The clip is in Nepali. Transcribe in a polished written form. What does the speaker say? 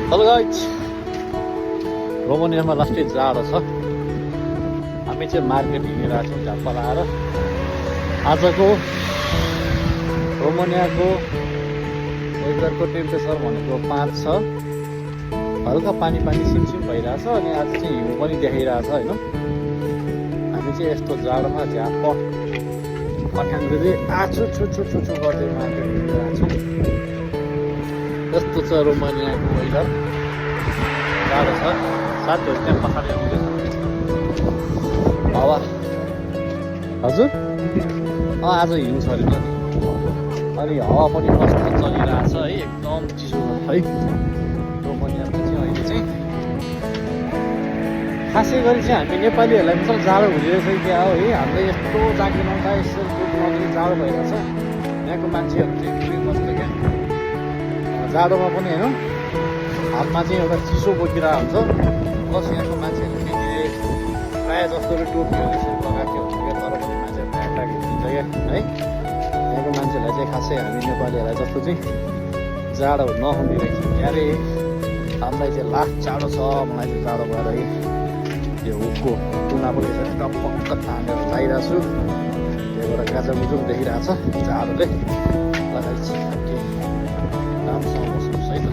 हेलो गाइज, रोमानियामा लास्टै जाडो छ। हामी चाहिँ मार्केट हिँडिरहेको छौँ झ्याप्पा लाएर। आजको रोमानियाको वेदरको टेम्परेचर भनेको 5 छ। हल्का पानी सिमसिम भइरहेछ अनि आज चाहिँ हिउँ पनि देखिरहेछ होइन। हामी चाहिँ यस्तो जाडोमा झ्याप्प पठाङ्ग्रे आछु छु छु छु छु गर्दै मार्केट हिँडिरहेको छौँ। यस्तो छ रोमानियाको वेदर, जाडो छ। साथीहरू त्यहाँ पछाडि आउँदैछ हावा। हजुर आज हिउँ छ अरे नि, अनि हावा पनि कस्तो चलिरहेछ है, एकदम चिसो है रोमानियामा चाहिँ अहिले चाहिँ। खासै गरी चाहिँ हामी नेपालीहरूलाई मात्र जाडो हुँदैरहेछ कि क्या हो है। हामीलाई यस्तो जागिर आउँदा यस्तो जाडो भइरहेछ। यहाँको मान्छेहरू चाहिँ पुरै कस्तो क्या, जाडोमा पनि होइन हातमा चाहिँ एउटा चिसो बोकिरहेको हुन्छ। प्लस यहाँको मान्छेहरूले त्यतिले प्रायः जस्तोले टोपीहरू यसरी लगाएको हुन्छ क्या, तर पनि मान्छेहरू ट्याक हुन्छ क्या है। यहाँको मान्छेहरूलाई चाहिँ खासै हामी नेपालीहरूलाई जस्तो चाहिँ जाडो नहुने रहेछ क्यारे। हामीलाई चाहिँ लास्ट जाडो छ, मलाई चाहिँ जाडो भएर है यो हुकको टुना पनि यसरी टपक्क तानेर लगाइरहेको छु। त्यही भएर गाजामुजो पनि देखिरहेको छ जाडोले। लगाइ राम्रोसँग बस्नुहोस् है त।